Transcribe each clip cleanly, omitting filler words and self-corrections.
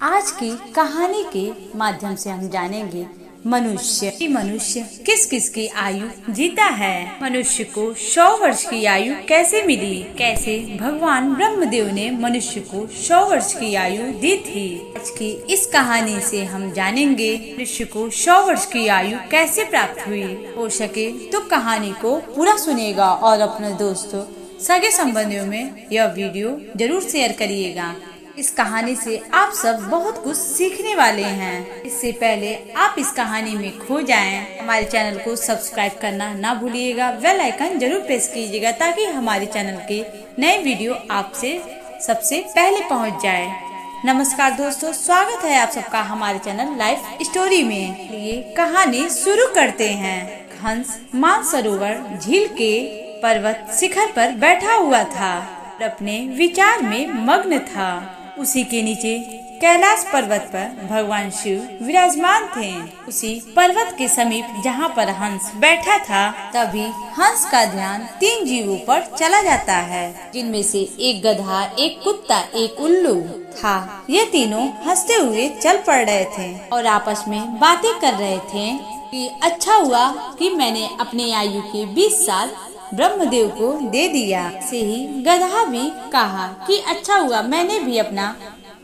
आज की कहानी के माध्यम से हम जानेंगे मनुष्य किस किस की आयु जीता है। मनुष्य को 100 वर्ष की आयु कैसे मिली, कैसे भगवान ब्रह्मदेव ने मनुष्य को 100 वर्ष की आयु दी थी। आज की इस कहानी से हम जानेंगे मनुष्य को 100 वर्ष की आयु कैसे प्राप्त हुई। हो सके तो कहानी को पूरा सुनेगा और अपने दोस्तों सगे संबंधियों में यह वीडियो जरूर शेयर करिएगा। इस कहानी से आप सब बहुत कुछ सीखने वाले हैं। इससे पहले आप इस कहानी में खो जाएं, हमारे चैनल को सब्सक्राइब करना ना भूलिएगा। बेल आइकन जरूर प्रेस कीजिएगा ताकि हमारे चैनल के नए वीडियो आपसे सबसे पहले पहुंच जाए। नमस्कार दोस्तों, स्वागत है आप सबका हमारे चैनल लाइफ स्टोरी में। ये कहानी शुरू करते हैं। हंस मानसरोवर झील के पर्वत शिखर पर बैठा हुआ था और अपने विचार में मग्न था। उसी के नीचे कैलाश पर्वत पर भगवान शिव विराजमान थे। उसी पर्वत के समीप जहाँ पर हंस बैठा था, तभी हंस का ध्यान 3 जीवों पर चला जाता है, जिनमें से एक गधा, एक कुत्ता, एक उल्लू था। ये तीनों हंसते हुए चल पड़ रहे थे और आपस में बातें कर रहे थे कि अच्छा हुआ कि मैंने अपने आयु के 20 साल ब्रह्मदेव को दे दिया। से ही गधा भी कहा कि अच्छा हुआ मैंने भी अपना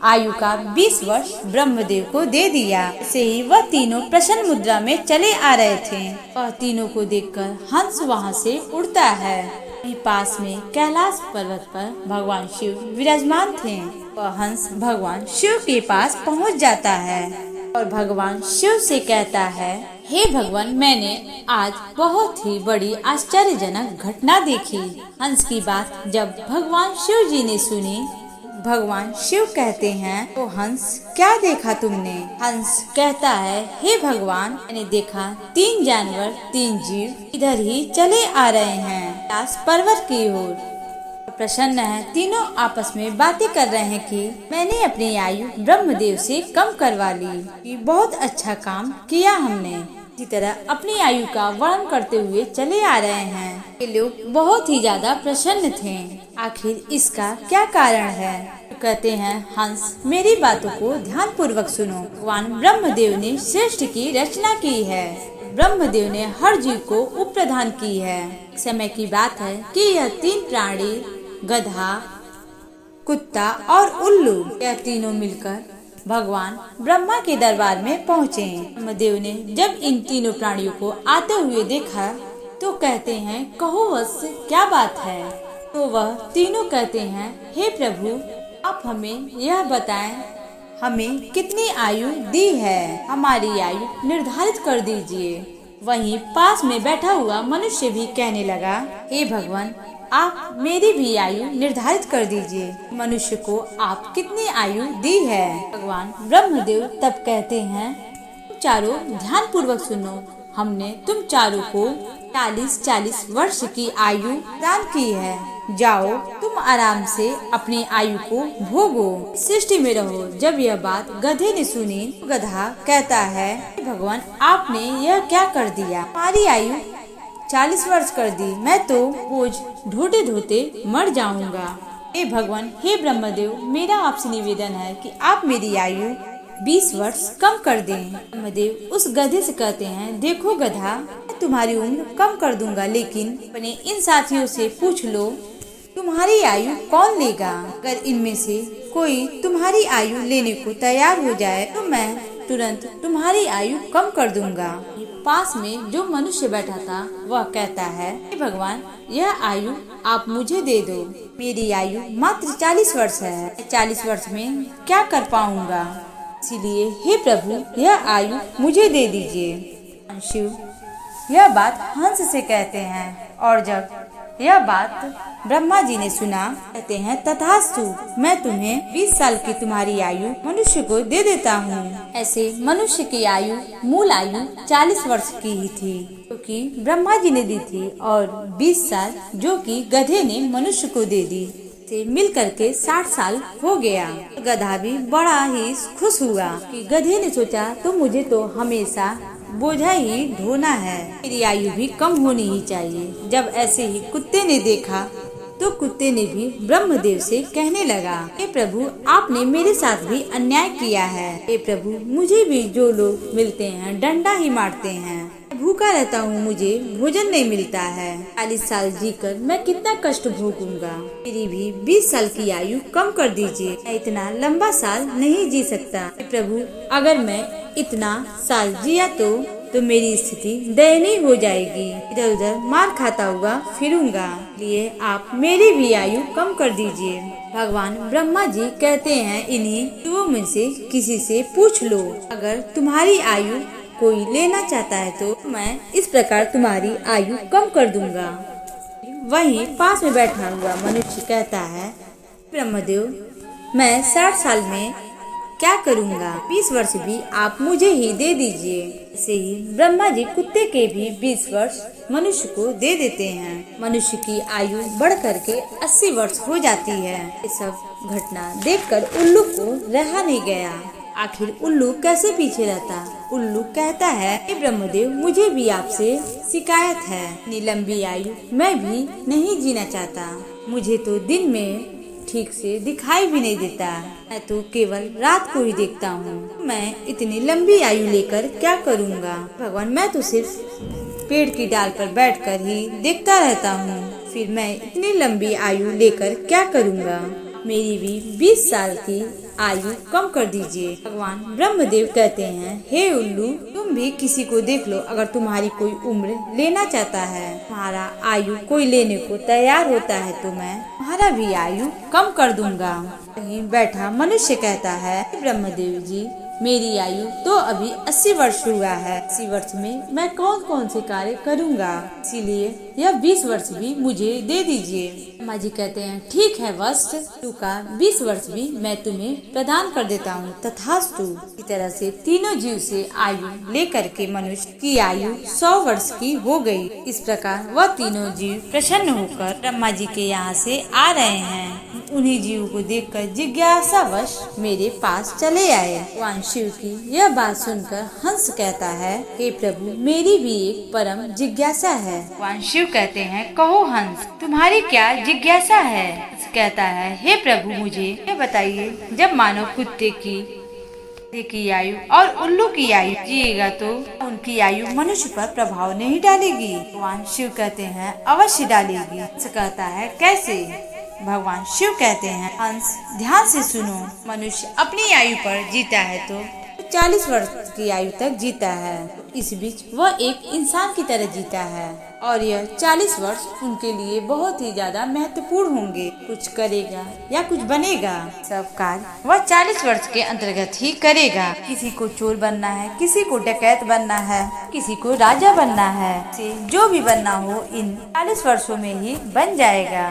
आयु का 20 वर्ष ब्रह्मदेव को दे दिया। से ही वह तीनों प्रसन्न मुद्रा में चले आ रहे थे। वह तीनों को देखकर हंस वहां से उड़ता है। पास में कैलाश पर्वत पर भगवान शिव विराजमान थे। वह हंस भगवान शिव के पास पहुंच जाता है और भगवान शिव से कहता है, हे भगवान, मैंने आज बहुत ही बड़ी आश्चर्यजनक घटना देखी। हंस की बात जब भगवान शिव जी ने सुनी, भगवान शिव कहते हैं, तो हंस क्या देखा तुमने? हंस कहता है, हे भगवान, मैंने देखा 3 जानवर, 3 जीव इधर ही चले आ रहे हैं कैलाश पर्वत की ओर। प्रसन्न है। तीनों आपस में बातें कर रहे हैं कि मैंने अपनी आयु ब्रह्मदेव से कम करवा ली, कि बहुत अच्छा काम किया हमने। इसी तरह अपनी आयु का वर्णन करते हुए चले आ रहे हैं। ये लोग बहुत ही ज्यादा प्रसन्न थे। आखिर इसका क्या कारण है? कहते हैं, हंस, मेरी बातों को ध्यान पूर्वक सुनो। भगवान ब्रह्मदेव ने श्रेष्ठ की रचना की है। ब्रह्मदेव ने हर जीव को उपप्रदान की है। समय की बात है कि यह 3 प्राणी, गधा, कुत्ता और उल्लू, यह तीनों मिलकर भगवान ब्रह्मा के दरबार में पहुँचे। ब्रह्मदेव ने जब इन तीनों प्राणियों को आते हुए देखा तो कहते हैं, कहो वत्स, क्या बात है? तो वह तीनों कहते हैं, हे प्रभु, आप हमें यह बताएं, हमें कितनी आयु दी है? हमारी आयु निर्धारित कर दीजिए। वहीं पास में बैठा हुआ मनुष्य भी कहने लगा, हे भगवान, आप मेरी भी आयु निर्धारित कर दीजिए। मनुष्य को आप कितनी आयु दी है? भगवान ब्रह्मदेव तब कहते हैं, तुम चारों ध्यान पूर्वक सुनो। हमने तुम चारों को 40-40 वर्ष की आयु दान की है। जाओ, तुम आराम से अपनी आयु को भोगो, सृष्टि में रहो। जब यह बात गधे ने सुनी, गधा कहता है, भगवान, आपने यह क्या कर दिया? हमारी आयु 40 वर्ष कर दी। मैं तो बोझ ढोते ढोते मर जाऊंगा। हे भगवान, हे ब्रह्मदेव, मेरा आपसे निवेदन है कि आप मेरी आयु 20 वर्ष कम कर दें। ब्रह्मदेव उस गधे से कहते हैं, देखो गधा, मैं तुम्हारी उम्र कम कर दूंगा, लेकिन अपने इन साथियों से पूछ लो, तुम्हारी आयु कौन लेगा? अगर इनमें से कोई तुम्हारी आयु लेने को तैयार हो जाए तो मैं तुरंत तुम्हारी आयु कम कर दूंगा। पास में जो मनुष्य बैठा था वह कहता है, भगवान, यह आयु आप मुझे दे दो। मेरी आयु मात्र 40 वर्ष है। 40 वर्ष में क्या कर पाऊंगा? इसीलिए हे प्रभु, यह आयु मुझे दे दीजिए। शिव यह बात हंस से कहते हैं और जब यह बात ब्रह्मा जी ने सुना, कहते हैं, तथास्तु, मैं तुम्हें 20 साल की तुम्हारी आयु मनुष्य को दे देता हूँ। ऐसे मनुष्य की आयु, मूल आयु 40 वर्ष की ही थी, क्योंकि ब्रह्मा जी ने दी थी, और 20 साल जो कि गधे ने मनुष्य को दे दी, से मिल करके 60 साल हो गया। गधा भी बड़ा ही खुश हुआ कि गधे ने सोचा, तो मुझे तो हमेशा बोझा ही ढोना है, मेरी आयु भी कम होनी ही चाहिए। जब ऐसे ही कुत्ते ने देखा तो कुत्ते ने भी ब्रह्मदेव से कहने लगा, हे प्रभु, आपने मेरे साथ भी अन्याय किया है। हे प्रभु, मुझे भी जो लोग मिलते हैं डंडा ही मारते हैं। भूखा रहता हूँ, मुझे भोजन नहीं मिलता है। 40 साल जीकर मैं कितना कष्ट भोगूंगा। मेरी भी 20 साल की आयु कम कर दीजिए। मैं इतना लंबा साल नहीं जी सकता। प्रभु, अगर मैं इतना साल जिया तो मेरी स्थिति दयनीय हो जाएगी। इधर उधर मार खाता हुआ फिरूंगा, इसलिए आप मेरी भी आयु कम कर दीजिए। भगवान ब्रह्मा जी कहते हैं, इन्हीं युवों में से किसी से पूछ लो, अगर तुम्हारी आयु कोई लेना चाहता है तो मैं इस प्रकार तुम्हारी आयु कम कर दूंगा। वहीं पास में बैठा हुआ मनुष्य कहता है, ब्रह्मदेव, मैं 60 साल में क्या करूंगा? 20 वर्ष भी आप मुझे ही दे दीजिए। ऐसे ही ब्रह्मा जी कुत्ते के भी 20 वर्ष मनुष्य को दे देते हैं। मनुष्य की आयु बढ़ करके 80 वर्ष हो जाती है। ये सब घटना देखकर उल्लू को रहा नहीं गया। आखिर उल्लू कैसे पीछे रहता? उल्लू कहता है, हे ब्रह्मदेव, मुझे भी आपसे शिकायत है। इतनी लंबी आयु मैं भी नहीं जीना चाहता। मुझे तो दिन में ठीक से दिखाई भी नहीं देता, मैं तो केवल रात को ही देखता हूँ। मैं इतनी लंबी आयु लेकर क्या करूँगा? भगवान, मैं तो सिर्फ पेड़ की डाल पर बैठकर ही देखता रहता हूँ, फिर मैं इतनी लंबी आयु लेकर क्या करूँगा? मेरी भी 20 साल की आयु कम कर दीजिए। भगवान ब्रह्मदेव कहते हैं, हे उल्लू, तुम भी किसी को देख लो, अगर तुम्हारी कोई उम्र लेना चाहता है, तुम्हारा आयु कोई लेने को तैयार होता है तो मैं तुम्हारा भी आयु कम कर दूंगा। वहीं बैठा मनुष्य कहता है, ब्रह्मदेव जी, मेरी आयु तो अभी 80 वर्ष हुआ है। 80 वर्ष में मैं कौन कौन से कार्य करूँगा, इसीलिए यह 20 वर्ष भी मुझे दे दीजिए। ब्रह्मा जी कहते हैं, ठीक है वत्स, तू का 20 वर्ष भी मैं तुम्हें प्रदान कर देता हूँ, तथास्तु। इसी तरह से तीनों जीव से आयु लेकर के मनुष्य की आयु 100 वर्ष की हो गई। इस प्रकार वह तीनों जीव प्रसन्न होकर ब्रह्मा जी के यहाँ से आ रहे हैं। उन्हीं जीव को देखकर जिज्ञासावश मेरे पास चले आए। भगवान शिव की यह बात सुनकर हंस कहता है, हे प्रभु, मेरी भी एक परम जिज्ञासा है। भगवान शिव कहते हैं, कहो हंस, तुम्हारी क्या जिज्ञासा है? कहता है, हे प्रभु, मुझे यह बताइए, जब मानव कुत्ते की आयु और उल्लू की आयु जिएगा तो उनकी आयु मनुष्य पर प्रभाव नहीं डालेगी? भगवान शिव कहते हैं, अवश्य डालेगी। कहता है, कैसे? भगवान शिव कहते हैं, हंस, ध्यान से सुनो, मनुष्य अपनी आयु पर जीता है तो 40 वर्ष की आयु तक जीता है। इस बीच वह एक इंसान की तरह जीता है और यह 40 वर्ष उनके लिए बहुत ही ज्यादा महत्वपूर्ण होंगे। कुछ करेगा या कुछ बनेगा, सब कार्य वह 40 वर्ष के अंतर्गत ही करेगा। किसी को चोर बनना है, किसी को डकैत बनना है, किसी को राजा बनना है, जो भी बनना हो इन 40 वर्षों में ही बन जाएगा।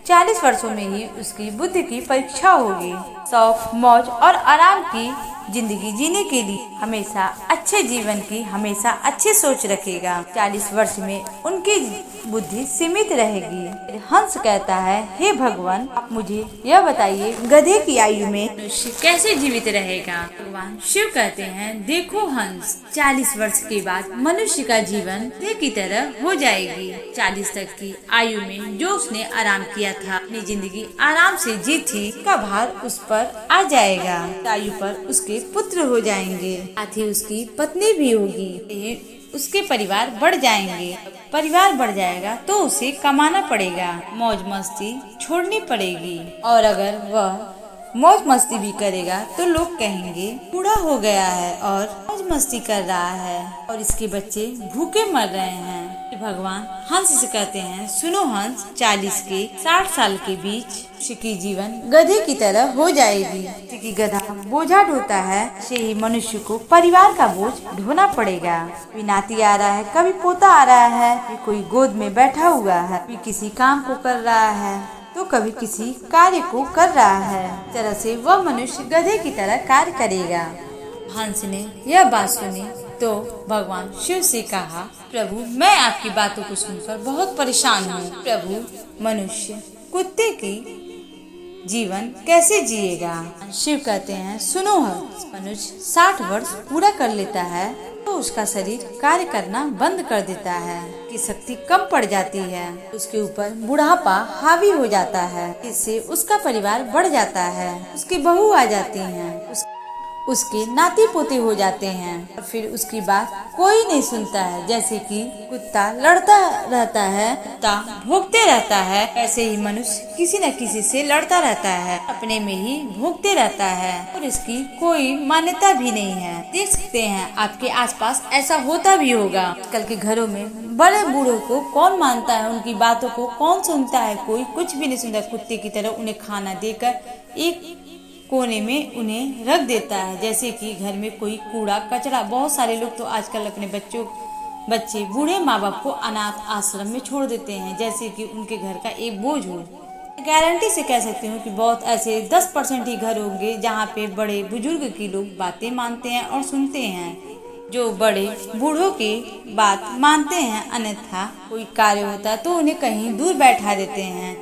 40 वर्षों में ही उसकी बुद्धि की परीक्षा होगी। शौक, मौज और आराम की जिंदगी जीने के लिए हमेशा अच्छे जीवन की हमेशा अच्छी सोच रखेगा। 40 वर्ष में उनकी बुद्धि सीमित रहेगी। हंस कहता है, हे भगवान, आप मुझे यह बताइए, गधे की आयु में मनुष्य कैसे जीवित रहेगा? भगवान शिव कहते हैं, देखो हंस, 40 वर्ष के बाद मनुष्य का जीवन गधे की तरह हो जाएगी। 40 तक की आयु में जो उसने आराम किया था, अपनी जिंदगी आराम से जी थी, का भार उस पर आ जाएगा। आयु पर उसके पुत्र हो जाएंगे, साथ ही उसकी पत्नी भी होगी, उसके परिवार बढ़ जाएंगे। परिवार बढ़ जाएगा तो उसे कमाना पड़ेगा, मौज मस्ती छोड़नी पड़ेगी। और अगर वह मौज मस्ती भी करेगा तो लोग कहेंगे बूढ़ा हो गया है और मौज मस्ती कर रहा है और इसके बच्चे भूखे मर रहे हैं। भगवान हंस से कहते हैं, सुनो हंस, 40 के 60 साल के बीच की जीवन गधे की तरह हो जाएगी। क्योंकि गधा बोझा ढोता है, से ही मनुष्य को परिवार का बोझ ढोना पड़ेगा। कभी नाती आ रहा है, कभी पोता आ रहा है, कभी कोई गोद में बैठा हुआ है, कभी किसी काम को कर रहा है तो कभी किसी कार्य को कर रहा है। इस तरह से वह मनुष्य गधे की तरह कार्य करेगा। हंस ने यह बात सुनी तो भगवान शिव से कहा, प्रभु, मैं आपकी बातों को सुनकर बहुत परेशान हूँ। प्रभु, मनुष्य कुत्ते की जीवन कैसे जिएगा? शिव कहते हैं, सुनो हंस, मनुष्य 60 वर्ष पूरा कर लेता है तो उसका शरीर कार्य करना बंद कर देता है, की शक्ति कम पड़ जाती है, उसके ऊपर बुढ़ापा हावी हो जाता है, इससे उसका परिवार बढ़ जाता है, उसकी बहू आ जाती है, उसके नाती पोते हो जाते हैं और फिर उसकी बात कोई नहीं सुनता है। जैसे कि कुत्ता लड़ता रहता है, कुत्ता भौंकते रहता है, ऐसे ही मनुष्य किसी न किसी से लड़ता रहता है, अपने में ही भौंकते रहता है और इसकी कोई मान्यता भी नहीं है। देख सकते हैं आपके आसपास ऐसा होता भी होगा। आजकल के घरों में बड़े बूढ़ों को कौन मानता है, उनकी बातों को कौन सुनता है, कोई कुछ भी नहीं सुनता। कुत्ते की तरह उन्हें खाना देकर एक कोने में उन्हें रख देता है। जैसे कि घर में कोई कूड़ा कचरा, बहुत सारे लोग तो आजकल अपने बच्चे बूढ़े माँ बाप को अनाथ आश्रम में छोड़ देते हैं, जैसे कि उनके घर का एक बोझ हो। गारंटी से कह सकती हूँ कि बहुत ऐसे 10% ही घर होंगे जहाँ पे बड़े बुजुर्ग की लोग बातें मानते हैं और सुनते हैं, जो बड़े बूढ़ों की बात मानते हैं। अन्यथा कोई कार्य होता है तो उन्हें कहीं दूर बैठा देते हैं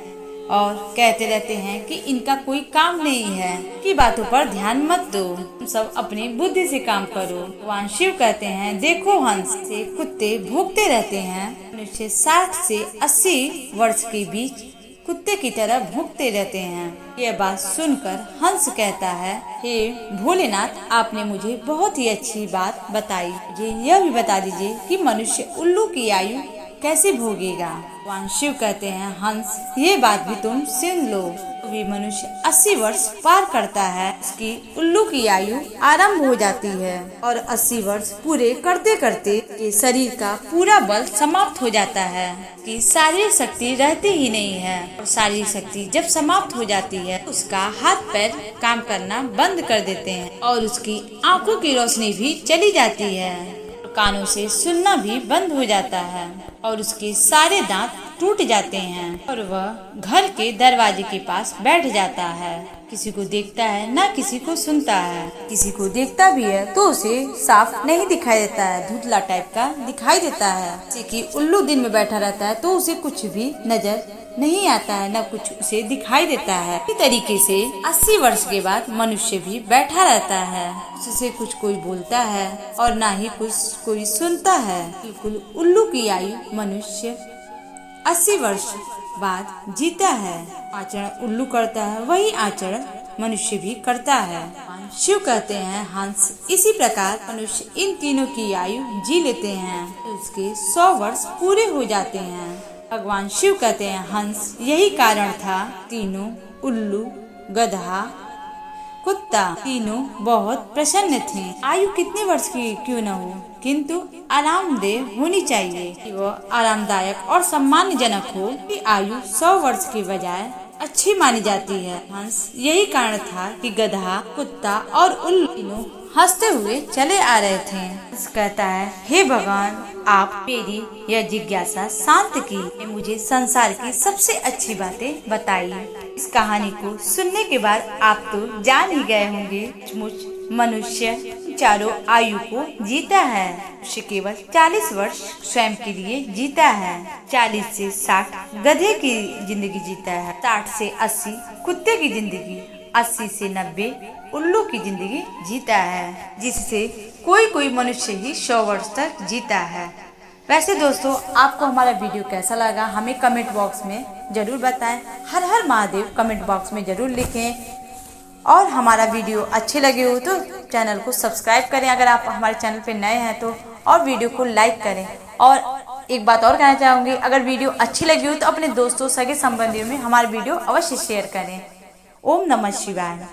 और कहते रहते हैं कि इनका कोई काम नहीं है, कि बातों पर ध्यान मत दो, तुम सब अपनी बुद्धि से काम करो। भगवान शिव कहते हैं, देखो हंस से कुत्ते भौंकते रहते हैं, मनुष्य 60 से 80 वर्ष के बीच कुत्ते की तरह भौंकते रहते हैं। यह बात सुनकर हंस कहता है, हे भोलेनाथ, आपने मुझे बहुत ही अच्छी बात बताई, मुझे यह भी बता दीजिए कि मनुष्य उल्लू की आयु कैसे भोगेगा। भगवान शिव कहते हैं, हंस, ये बात भी तुम सुन लो। भी मनुष्य 80 वर्ष पार करता है, उसकी उल्लू की आयु आरंभ हो जाती है और 80 वर्ष पूरे करते करते के शरीर का पूरा बल समाप्त हो जाता है, कि शारीरिक शक्ति रहती ही नहीं है। और शारीरिक शक्ति जब समाप्त हो जाती है, उसका हाथ पैर काम करना बंद कर देते हैं और उसकी आंखों की रोशनी भी चली जाती है, कानों से सुनना भी बंद हो जाता है और उसके सारे दांत टूट जाते हैं और वह घर के दरवाजे के पास बैठ जाता है। किसी को देखता है ना किसी को सुनता है, किसी को देखता भी है तो उसे साफ नहीं दिखाई देता है, धुंधला टाइप का दिखाई देता है। जैसे कि उल्लू दिन में बैठा रहता है तो उसे कुछ भी नजर नहीं आता है, न कुछ उसे दिखाई देता है। इसी तरीके से 80 वर्ष के बाद मनुष्य भी बैठा रहता है, उससे कुछ कोई बोलता है और ना ही कुछ कोई सुनता है। बिल्कुल उल्लू की आयु मनुष्य 80 वर्ष बाद जीता है। आचरण उल्लू करता है, वही आचरण मनुष्य भी करता है। शिव कहते हैं, हंस, इसी प्रकार मनुष्य इन तीनों की आयु जी लेते हैं, उसके 100 वर्ष पूरे हो जाते हैं। भगवान शिव कहते हैं, हंस, यही कारण था तीनों उल्लू, गधा, कुत्ता तीनों बहुत प्रसन्न थे। आयु कितने वर्ष की क्यों न हो, किंतु आरामदेह होनी चाहिए, वह आरामदायक और सम्मानजनक हो। कि आयु 100 वर्ष के बजाय अच्छी मानी जाती है। हंस, यही कारण था कि गधा, कुत्ता और उल्लू तीनों हंसते हुए चले आ रहे थे। हंस कहता है, हे भगवान, आप मेरी यह जिज्ञासा शांत की, मुझे संसार की सबसे अच्छी बातें बताई। इस कहानी को सुनने के बाद आप तो जान ही गए होंगे, सचमुच मनुष्य चारों आयु को जीता है। मनुष्य केवल 40 वर्ष स्वयं के लिए जीता है, 40 से 60 गधे की जिंदगी जीता है, 60 से 80 कुत्ते की जिंदगी, 80 से 90 उल्लू की जिंदगी जीता है, जिससे कोई मनुष्य ही 100 वर्ष तक जीता है। वैसे दोस्तों, आपको हमारा वीडियो कैसा लगा हमें कमेंट बॉक्स में जरूर बताएं। हर हर महादेव कमेंट बॉक्स में जरूर लिखें और हमारा वीडियो अच्छे लगे हो तो चैनल को सब्सक्राइब करें अगर आप हमारे चैनल पे नए हैं तो, और वीडियो को लाइक करें। और एक बात और कहना चाहूँगी, अगर वीडियो अच्छी लगी हो तो अपने दोस्तों, सगे संबंधियों में हमारा वीडियो अवश्य शेयर करें। ओम नमः शिवाय।